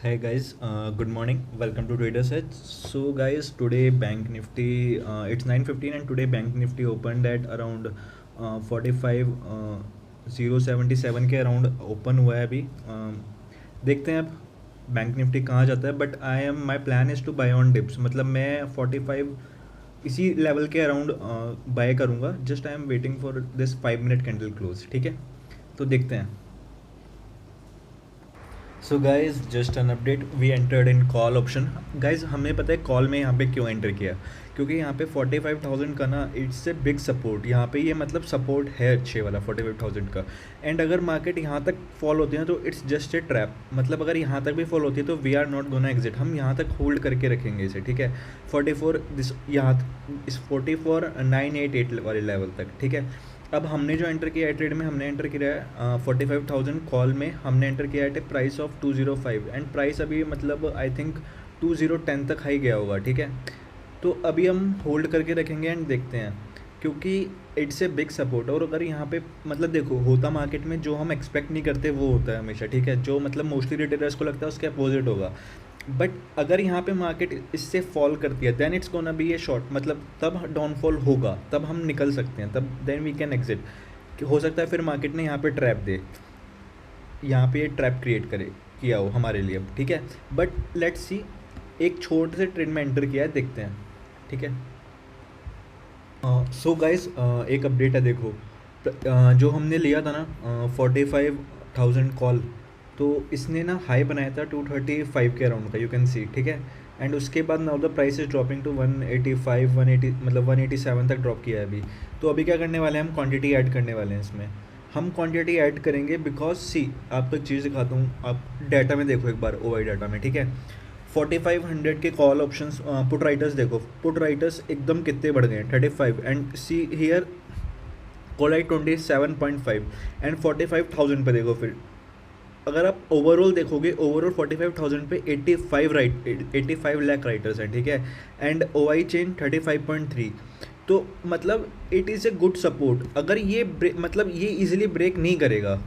Hey guys, good morning. Welcome to Traders Edge. So guys, today Bank Nifty it's 9:15 and today Bank Nifty opened at around 45 077 के around open हुआ है अभी. देखते हैं अब bank Nifty कहाँ जाता है. But I am my plan is to buy on dips. मतलब मैं 45 इसी लेवल के अराउंड बाय करूँगा. Just I am waiting for this 5 minute candle close. ठीक है, तो देखते हैं. So guys just an update, we entered in call option. Guys हमें पता है कॉल में यहाँ पे क्यों एंटर किया, क्योंकि यहाँ पे 45,000 का ना इट्स ए बिग सपोर्ट. यहाँ पे ये मतलब सपोर्ट है अच्छे वाला 45,000 का. एंड अगर मार्केट यहाँ तक फॉल होती है तो इट्स जस्ट ए ट्रैप. मतलब अगर यहाँ तक भी फॉल होती है तो we are not gonna exit. हम यहाँ तक होल्ड करके रखेंगे इसे. ठीक है, 44 दिस यहाँ इस 44,988 वाले लेवल तक. ठीक है, अब हमने जो एंटर किया है ट्रेड में, हमने एंटर किया है 45,000 कॉल में. हमने एंटर किया है प्राइस ऑफ 205 एंड प्राइस अभी मतलब आई थिंक 2010 तक हाई गया होगा. ठीक है, तो अभी हम होल्ड करके रखेंगे एंड देखते हैं, क्योंकि इट्स ए बिग सपोर्ट. और अगर यहाँ पे मतलब देखो होता मार्केट में जो हम एक्सपेक्ट नहीं करते वो होता है हमेशा. ठीक है, जो मतलब मोस्टली रिटेलर्स को लगता है उसके अपोजिट होगा. बट अगर यहाँ पे मार्केट इससे फॉल करती है then it's gonna be a short. मतलब तब डाउनफॉल होगा, तब हम निकल सकते हैं, तब देन वी कैन एग्जिट. हो सकता है फिर मार्केट ने यहाँ पे ट्रैप दे, यहाँ पे ये ट्रैप क्रिएट करे किया हो हमारे लिए. ठीक है, बट लेट्स सी. एक छोटे से ट्रेड में एंटर किया है, देखते हैं. ठीक है, सो गाइस एक अपडेट है. देखो जो हमने लिया था ना 45,000 कॉल, तो इसने ना हाई बनाया था 235 के अराउंड का, यू कैन सी. ठीक है, एंड उसके बाद now the price is dropping to 185 180 मतलब 187 तक ड्रॉप किया है अभी. तो अभी क्या करने वाले हैं, हम क्वांटिटी ऐड करने वाले हैं इसमें. हम क्वांटिटी ऐड करेंगे बिकॉज सी आपको एक चीज़ दिखाता हूँ. आप डाटा में देखो एक बार, OI डाटा में. ठीक है, 4500 के कॉल ऑप्शंस पुट राइटर्स देखो. पुट राइटर्स एकदम कितने बढ़ गए हैं, 35. And see here call right 27.5 and 45,000 पे देखो. फिर अगर आप ओवरऑल देखोगे, ओवरऑल 45,000 पे 85 लाख राइटर्स हैं. ठीक है, एंड OI चेन 35.3. तो मतलब it is a good support. अगर ये मतलब ये इजीली ब्रेक नहीं करेगा,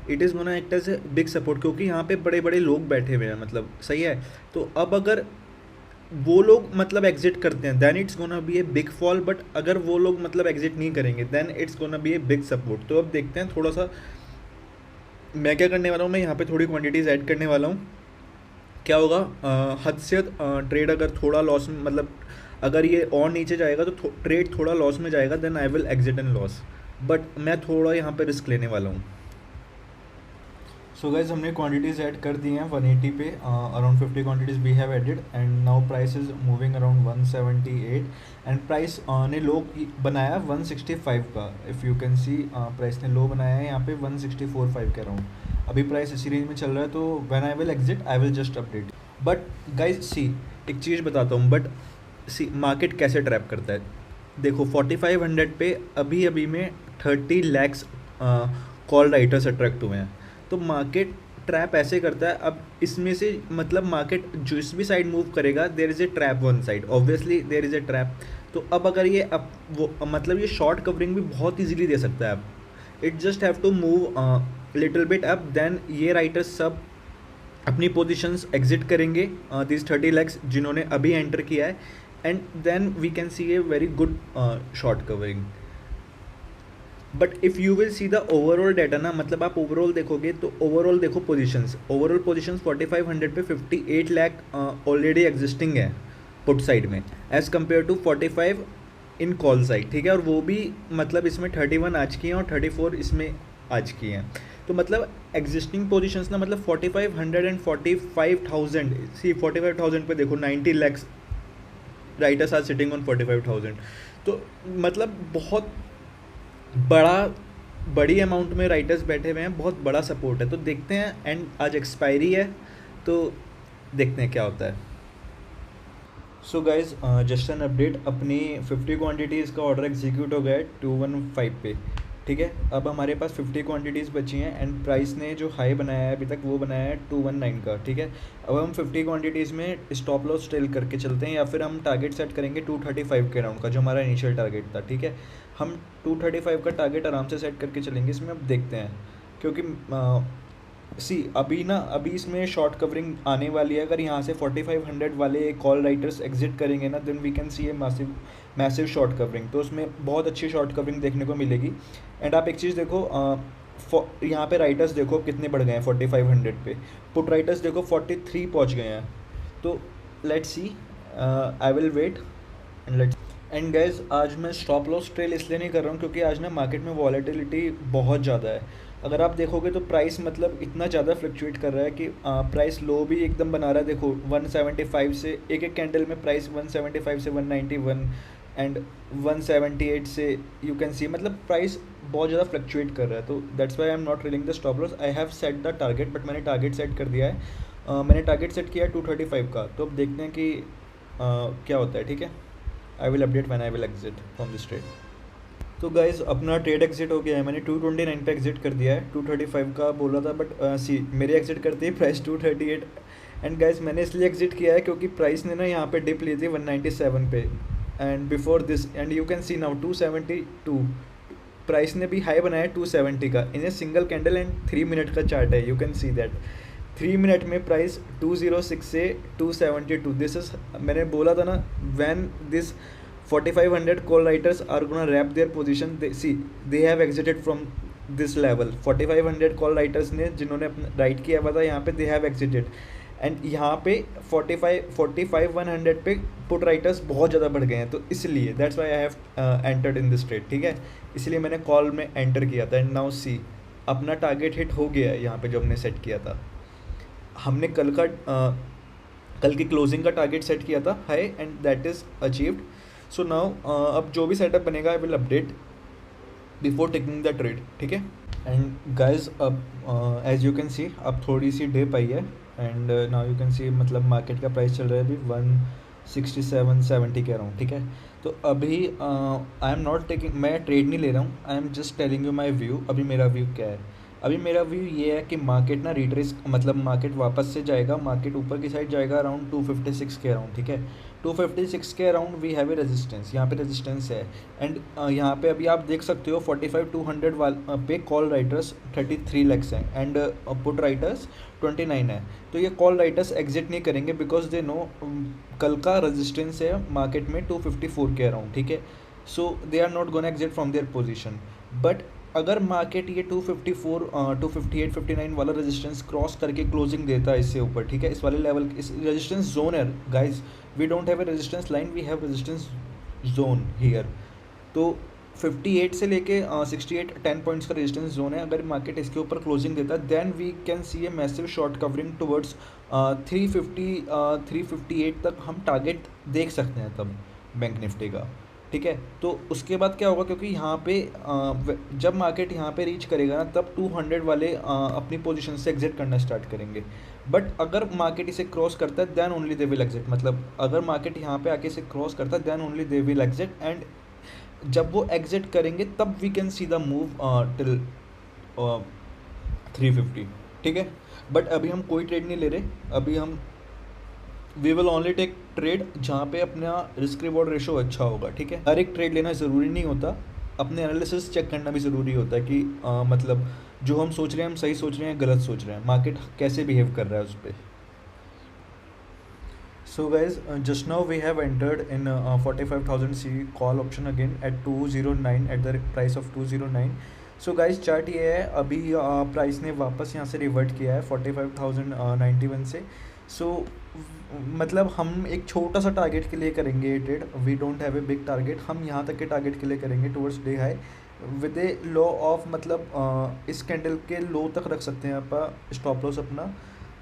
it is gonna act as a big support, क्योंकि यहाँ पे बड़े बड़े लोग बैठे हुए हैं. मतलब सही है. तो अब अगर वो लोग मतलब एग्जिट करते हैं then it's gonna be a big fall. But अगर वो लोग मतलब एग्जिट नहीं करेंगे then it's gonna be a big support. तो अब देखते हैं थोड़ा सा मैं क्या करने वाला हूँ. मैं यहाँ पे थोड़ी क्वांटिटीज़ ऐड करने वाला हूँ. क्या होगा, हद से ट्रेड अगर थोड़ा लॉस मतलब अगर ये और नीचे जाएगा तो ट्रेड थोड़ा लॉस में जाएगा, then I will exit in loss. But मैं थोड़ा यहाँ पे रिस्क लेने वाला हूँ. सो गाइज हमने क्वांटिटीज़ ऐड कर दी हैं 180 पे. Around 50 quantities we have added and now price is moving around 178. And price ने लो बनाया 165 का. If you can see price ने लो बनाया है यहाँ पे 164.5 के अराउंड. अभी प्राइस इसी रेंज में चल रहा है. तो when I will exit I will just update. But guys see एक चीज़ बताता हूँ. बट सी मार्केट कैसे ट्रैप करता है. देखो 4500 पे अभी अभी में 30 लैक्स कॉल राइटर्स अट्रैक्ट हुए हैं. तो मार्केट ट्रैप ऐसे करता है. अब इसमें से मतलब मार्केट जिस भी साइड मूव करेगा there is a trap one side, obviously there is a trap. तो अब अगर ये अब वो मतलब ये शॉर्ट कवरिंग भी बहुत इजीली दे सकता है. अब it just have to move little bit up, then ये राइटर्स सब अपनी पोजीशंस एग्जिट करेंगे दिस 30 लैक्स जिन्होंने अभी एंटर किया है. And then we can see a very good short covering. But if you will see the overall data ना, मतलब आप ओवरऑल देखोगे तो ओवरऑल देखो पोजीशंस. ओवरऑल पोजीशंस 4500 पे 58 लाख ऑलरेडी एग्जिस्टिंग है पुट साइड में, as compare to 45 in call side. ठीक है, और वो भी मतलब इसमें 31 आज की हैं और 34 इसमें आज की हैं. तो मतलब एग्जिस्टिंग पोजीशंस ना मतलब 4500 एंड 45,000. सी 45,000 पे देखो 90 lakhs writers are sitting on 45,000. तो मतलब बहुत बड़ी अमाउंट में राइटर्स बैठे हुए हैं, बहुत बड़ा सपोर्ट है. तो देखते हैं. एंड आज एक्सपायरी है तो देखते हैं क्या होता है. सो गाइज जस्ट एन अपडेट, अपनी 50 क्वांटिटीज़ का ऑर्डर एग्जीक्यूट हो गया है 215 पे. ठीक है, अब हमारे पास 50 क्वांटिटीज़ बची हैं एंड प्राइस ने जो हाई बनाया है अभी तक वो बनाया है 219 का. ठीक है, अब हम 50 क्वांटिटीज़ में स्टॉप लॉस टेल करके चलते हैं या फिर हम टारगेट सेट करेंगे 235 के राउंड का जो हमारा इनिशियल टारगेट था. ठीक है, हम 235 का टारगेट आराम से सेट करके चलेंगे इसमें. अब देखते हैं, क्योंकि सी अभी इसमें शॉर्ट कवरिंग आने वाली है। अगर यहाँ से 4500 वाले कॉल राइटर्स एग्जिट करेंगे ना, then we can see a massive massive short covering. तो उसमें बहुत अच्छी शॉर्ट कवरिंग देखने को मिलेगी। एंड आप एक चीज़ देखो, यहाँ पे राइटर्स देखो कितने बढ़ गए हैं 4500 पे। पुट राइटर्स देखो 43 पहुँच गए हैं। तो let's see, I will wait and let's. And guys आज मैं स्टॉप लॉस ट्रेल इसलिए नहीं कर रहा हूँ क्योंकि आज ना मार्केट में वॉलेटिलिटी बहुत ज़्यादा है। अगर आप देखोगे तो प्राइस मतलब इतना ज़्यादा फ्लक्चुएट कर रहा है कि प्राइस लो भी एकदम बना रहा है। देखो 175 से एक एक कैंडल में प्राइस 175 से 191 एंड 178 से यू कैन सी, मतलब प्राइस बहुत ज़्यादा फ्लक्चुएट कर रहा है। तो that's why I am not reeling the stop loss. I have set the target, but मैंने टारगेट सेट कर दिया है। मैंने टारगेट सेट किया है 235 का। तो अब देखते हैं कि क्या होता है। ठीक है, I will update when I will exit from this trade. तो गाइज अपना ट्रेड एग्जिट हो गया है। मैंने 229 पे एग्जिट कर दिया है। 235 का बोला था, बट सी मेरे एग्जिट करते ही प्राइस 238। एंड गाइज मैंने इसलिए एग्जिट किया है क्योंकि प्राइस ने ना यहाँ पे डिप ली थी 197 पे। And before this and you can see now 272 price ने भी हाई बनाया है 270 का in a single candle and 3 minute का चार्ट है। You can see that 3 minute में प्राइस 206 से 272। दिस इज, मैंने बोला था ना, when this 4500 call writers are gonna wrap their position, they have exited from this level। 4500 call writers ने जिन्होंने अपना राइट किया हुआ था यहाँ पे, they have exited। एंड यहाँ पे 45 100 पे पुट राइटर्स बहुत ज़्यादा बढ़ गए हैं। तो इसलिए that's why I have entered in this trade. ठीक है, इसलिए मैंने कॉल में एंटर किया था। एंड नाउ सी अपना टारगेट हिट हो गया है यहाँ पे जो हमने सेट किया था। हमने कल की क्लोजिंग का टारगेट सेट किया था high and that is achieved. So now अब जो भी सेटअप बनेगा I will update before taking the trade. ठीक है, एंड गाइज अब एज यू कैन सी अब थोड़ी सी डिप आई है। एंड नाउ यू कैन सी मतलब मार्केट का प्राइस चल रहा है अभी 167.70 कह रहा हूँ। ठीक है, तो अभी आई एम नॉट टेकिंग, मैं ट्रेड नहीं ले रहा हूँ। I am just telling you my view. अभी मेरा व्यू क्या है, अभी मेरा व्यू ये है कि मार्केट ना रिट्रेस, मतलब मार्केट वापस से जाएगा, मार्केट ऊपर की साइड जाएगा अराउंड 256 के अराउंड। ठीक है, 256 के around we have a resistance, यहाँ पे रेजिस्टेंस है। एंड यहाँ पे अभी आप देख सकते हो 45 200 पे कॉल राइटर्स 33 लैक्स हैं एंड पुट राइटर्स 29 है। तो ये कॉल राइटर्स एग्जिट नहीं करेंगे बिकॉज दे नो कल का रेजिस्टेंस है मार्केट में 254 के अराउंड। ठीक है, so they are not gonna exit from their position. But अगर मार्केट ये 254 258 59 वाला रेजिस्टेंस क्रॉस करके क्लोजिंग देता है इससे ऊपर, ठीक है, इस वाले लेवल, इस रेजिस्टेंस जोन है guys, we don't have a resistance line, we have resistance zone here. तो 58 से लेके 68 10 पॉइंट्स का रेजिस्टेंस जोन है। अगर मार्केट इसके ऊपर क्लोजिंग देता है then we can see a massive short covering towards 358 तक हम टारगेट देख सकते हैं तब बैंक निफ्टी का। ठीक है, तो उसके बाद क्या होगा, क्योंकि यहाँ पे जब मार्केट यहाँ पे रीच करेगा ना तब 200 वाले अपनी पोजीशन से एग्जिट करना स्टार्ट करेंगे। बट अगर मार्केट इसे क्रॉस करता है then only they will exit, मतलब अगर मार्केट यहाँ पे आके इसे क्रॉस करता है then only they will exit. And जब वो एग्जिट करेंगे तब we can see the move till 350। ठीक है, बट अभी हम कोई ट्रेड नहीं ले रहे। अभी हम we will only take trade जहाँ पे अपना रिस्क रिवॉर्ड रेशो अच्छा होगा। ठीक है, हर एक ट्रेड लेना ज़रूरी नहीं होता, अपने एनालिसिस चेक करना भी ज़रूरी होता है कि मतलब जो हम सोच रहे हैं हम सही सोच रहे हैं गलत सोच रहे हैं, मार्केट कैसे बिहेव कर रहा है उस पर। So guys, just now we have entered in 45,000 C call option again at 209 at the price of 209। So guys chart ये है, अभी प्राइस ने वापस यहाँ से रिवर्ट किया है 45,091 से। सो मतलब हम एक छोटा सा टारगेट के लिए करेंगे ये trade, we don't have a big target. हम यहाँ तक के टारगेट के लिए करेंगे towards day high with a low off, मतलब इस कैंडल के लो तक रख सकते हैं आप स्टॉप लॉस अपना।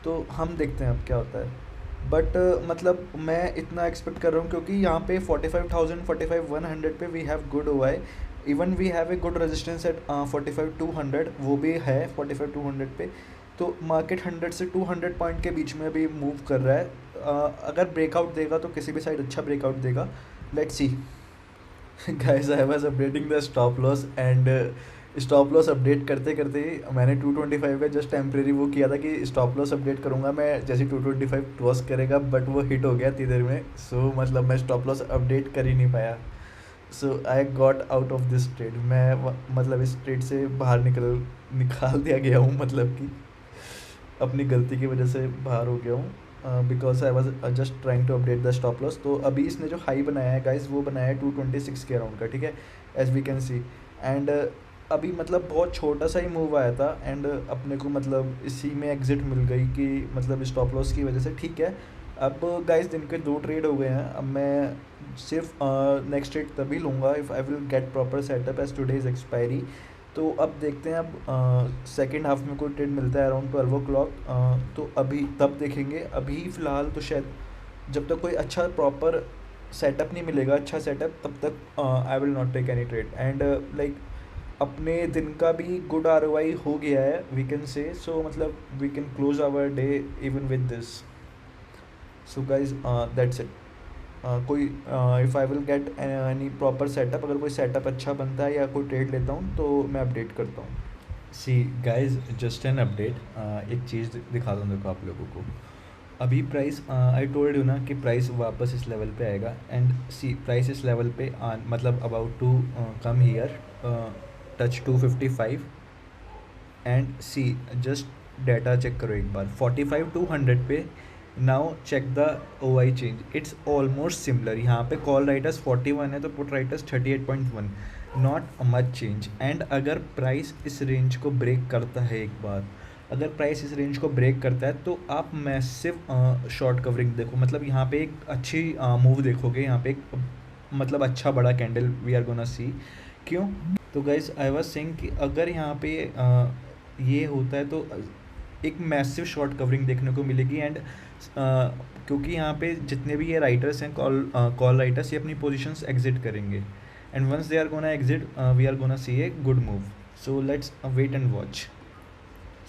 तो हम देखते हैं अब क्या होता है। बट मतलब मैं इतना एक्सपेक्ट कर रहा हूँ क्योंकि यहाँ पे 45,000 45,100 पे we have good OI, even we have a good resistance at 45,200, वो भी है 45,200 पे। तो मार्केट 100 से 200 पॉइंट के बीच में भी मूव कर रहा है। अगर ब्रेकआउट देगा तो किसी भी साइड अच्छा ब्रेकआउट देगा, let's see. Guys I was updating the stop loss and stop loss update करते करते ही मैंने 225 का जस्ट टेम्प्रेरी वो किया था कि स्टॉप लॉस अपडेट करूँगा मैं जैसे 225 क्रॉस करेगा, बट वो हिट हो गया इतनी देर में। सो मतलब मैं स्टॉप लॉस अपडेट कर ही नहीं पाया। So I got out of this trade, मैं मतलब इस ट्रेड से बाहर निकाल दिया गया हूँ, मतलब कि अपनी गलती की वजह से बाहर हो गया हूँ, because I was just trying to update the stop loss. तो अभी इसने जो हाई बनाया है गाइज, वो बनाया है 226 के अराउंड का, ठीक है, as we can see. And अभी मतलब बहुत छोटा सा ही मूव आया था, एंड अपने को मतलब इसी में एग्जिट मिल गई कि मतलब स्टॉप लॉस की वजह से, ठीक है। अब गाइस दिन के 2 ट्रेड हो गए हैं, अब मैं सिर्फ नेक्स्ट ट्रेड तभी लूँगा if I will get proper setup as today is expiry. तो अब देखते हैं, अब सेकेंड हाफ में कोई ट्रेड मिलता है अराउंड 12 o'clock, तो अभी तब देखेंगे। अभी फ़िलहाल तो शायद जब तक कोई अच्छा प्रॉपर सेटअप नहीं मिलेगा, अच्छा सेटअप, तब तक I will not take any trade. And like अपने दिन का भी गुड ROI हो गया है, वी कैन से, सो मतलब we can close our day even with this. So guys that's it. कोई if I will get any proper setup, अगर कोई सेटअप अच्छा बनता है या कोई ट्रेड लेता हूँ तो मैं अपडेट करता हूँ। See guys, just an update, एक चीज़ दिखा दूँ देखो आप लोगों को। अभी प्राइस, आई टोल्ड यू ना कि प्राइस वापस इस लेवल पे आएगा, एंड सी प्राइस इस लेवल पे मतलब about to come here, touch 255। And see just data check करो एक बार, 45 टू 100 पे। Now check the OI change, it's almost similar. यहाँ पे कॉल राइटर्स 41 है तो put writers 38.1, not much change. And अगर प्राइस इस रेंज को ब्रेक करता है एक बार, अगर प्राइस इस रेंज को ब्रेक करता है तो आप मैसिव शॉर्ट कवरिंग देखो, मतलब यहाँ पे एक अच्छी मूव देखोगे, यहाँ पे एक मतलब अच्छा बड़ा candle we are gonna see. क्यों? तो गाइज आई वाज सेइंग कि अगर यहाँ पे ये होता है तो एक मैसिव शॉर्ट कवरिंग देखने को मिलेगी। एंड क्योंकि यहाँ पे जितने भी ये राइटर्स हैं, कॉल राइटर्स, ये अपनी पोजीशंस एग्जिट करेंगे, and once they are gonna exit we are gonna see a good move. So let's wait and watch.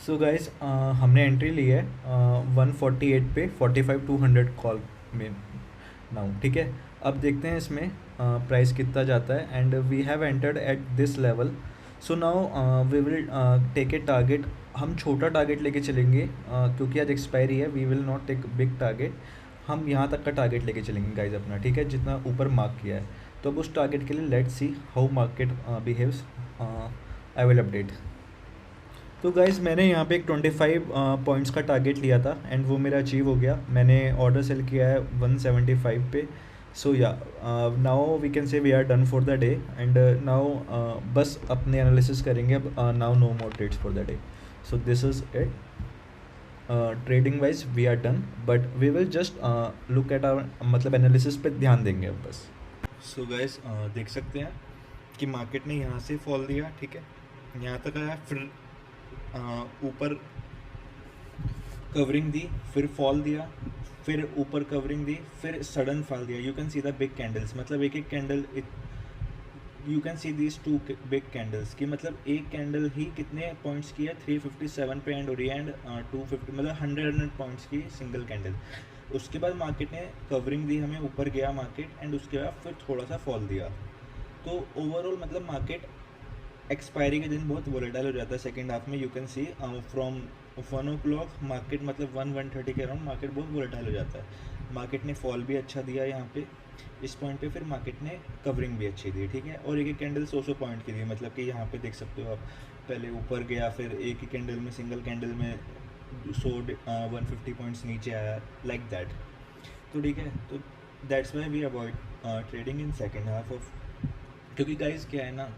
So guys हमने एंट्री ली है 148 पे 45 टू 100 कॉल में नाउ, ठीक है। अब देखते हैं इसमें प्राइस कितना जाता है, and we have entered at this level. So now we will take a target. हम छोटा टारगेट लेके चलेंगे, क्योंकि आज एक्सपायरी है, we will not take big target. हम यहाँ तक का टारगेट लेके चलेंगे गाइज अपना, ठीक है, जितना ऊपर मार्क किया है। तो अब उस टारगेट के लिए let's see how market behaves, I will update. तो गाइज़ मैंने यहाँ पे एक 25 पॉइंट्स का टारगेट लिया था, एंड वो मेरा अचीव हो गया। मैंने ऑर्डर सेल किया है 175 पे। So yeah now we can say we are done for the day, and now बस अपने एनालिसिस करेंगे अब। Now no more trades for the day. So this is it. Trading wise we are done, but we will just look at our, मतलब analysis पे ध्यान देंगे अब बस। सो गाइज देख सकते हैं कि मार्केट ने यहाँ से फॉल दिया, ठीक है, यहाँ तक आया, फिर ऊपर कवरिंग दी, फिर फॉल दिया, फिर ऊपर कवरिंग दी, फिर सडन फॉल दिया। You can see the big candles, मतलब एक एक candle, you can see these two big candles की, मतलब एक कैंडल ही कितने पॉइंट्स की है, 357 पे एंड हो रही है, एंड 250, मतलब 100 पॉइंट्स की सिंगल कैंडल। उसके बाद मार्केट ने कवरिंग दी, हमें ऊपर गया मार्केट, एंड उसके बाद फिर थोड़ा सा फॉल दिया। तो ओवरऑल मतलब मार्केट एक्सपायरी के दिन बहुत वोलेटाइल हो जाता है सेकेंड हाफ में। You can C from 1 o'clock market, मतलब 1-1:30 के अराउंड मार्केट बहुत वोलेटाइल हो जाता है। मार्केट ने फॉल भी अच्छा दिया यहाँ पे इस पॉइंट पे, फिर मार्केट ने कवरिंग भी अच्छी दी, ठीक है। और एक एक कैंडल 100 पॉइंट की दी, मतलब कि यहाँ पे देख सकते हो आप, पहले ऊपर गया, फिर एक ही कैंडल में, सिंगल कैंडल में 150 पॉइंट्स नीचे आया, लाइक दैट। तो ठीक है, तो that's why we avoid trading in second half of, क्योंकि गाइज क्या है ना,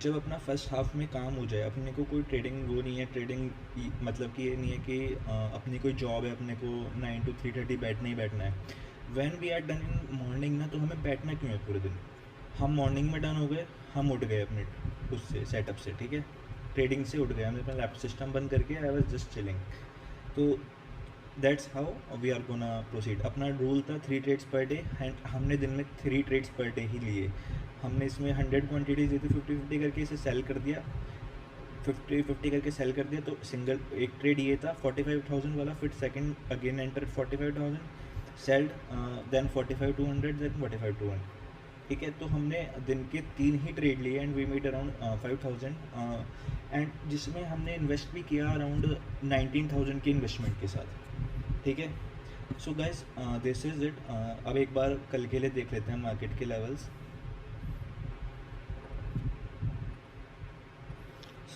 जब अपना फर्स्ट हाफ में काम हो जाए, अपने को कोई ट्रेडिंग वो नहीं है, ट्रेडिंग मतलब कि ये नहीं है कि अपनी कोई जॉब है, अपने को 9 to 3:30 बैठना ही बैठना है। When we are done in morning ना, तो हमें बैठना क्यों है पूरे दिन? हम मॉर्निंग में डन हो गए, हम उठ गए अपने उससे सेटअप से, ठीक है, ट्रेडिंग से उठ गए, हमने अपना लैपटॉप सिस्टम बंद करके I was just chilling. So that's how we are gonna proceed. अपना रूल था 3 ट्रेड्स पर डे, एंड हमने दिन में 3 ट्रेड्स पर डे ही लिए। हमने इसमें 100 क्वांटिटीज दी थी, 50-50 करके इसे सेल कर दिया, 50-50 करके सेल कर दिया। तो सिंगल एक ट्रेड ये था 45,000 वाला, फिर second again enter 45,000 selled, then 45-200, then 45-200, ठीक है। तो हमने दिन के 3 ही ट्रेड लिए, and we made around 5,000, and जिसमें हमने इन्वेस्ट भी किया अराउंड 19,000 के इन्वेस्टमेंट के साथ, ठीक है। So guys this is it. अब एक बार कल के लिए देख लेते हैं मार्केट के लेवल्स।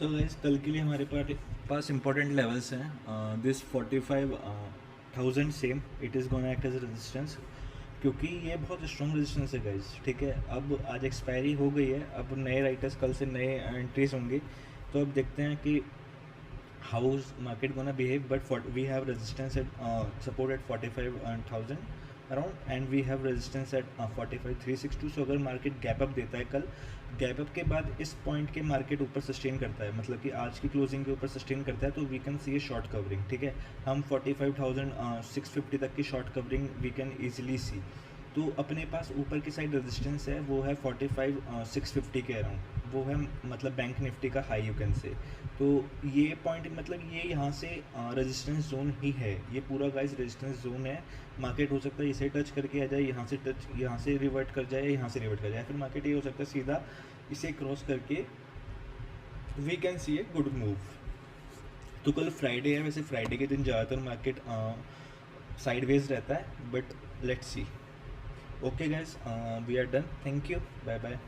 सो गाइस कल के लिए हमारे पास इंपॉर्टेंट लेवल्स हैं। This 45,000 same it is gonna act as resistance, क्योंकि ये बहुत स्ट्रॉन्ग रेजिस्टेंस है गाइस, ठीक है। अब आज एक्सपायरी हो गई है, अब नए राइटर्स कल से नए एंट्रीज होंगी, तो अब देखते हैं कि how is market gonna behave. But we have resistance at support at 45,000 around, and we have resistance at 45,362। So अगर मार्केट गैप अप देता है कल, गैप अप के बाद इस पॉइंट के मार्केट ऊपर सस्टेन करता है, मतलब कि आज की क्लोजिंग के ऊपर सस्टेन करता है, तो we can see a short covering, ठीक है। हम 45,650 तक की short covering we can easily see. तो अपने पास ऊपर की साइड रेजिस्टेंस है, वो है 45,650 के अराउंड, वो है मतलब बैंक निफ्टी का हाई यू कैन से। तो ये पॉइंट मतलब ये यहाँ से रेजिस्टेंस जोन ही है, ये पूरा गाइस रेजिस्टेंस जोन है। मार्केट हो सकता है इसे टच करके आ जाए, यहाँ से रिवर्ट कर जाए, यहाँ से रिवर्ट कर जाए, फिर मार्केट ये हो सकता है सीधा इसे क्रॉस करके we can see a good move. तो कल फ्राइडे है, वैसे फ्राइडे के दिन ज़्यादातर मार्केट साइडवेज रहता है, but let's see. Okay guys, we are done, thank you, bye bye.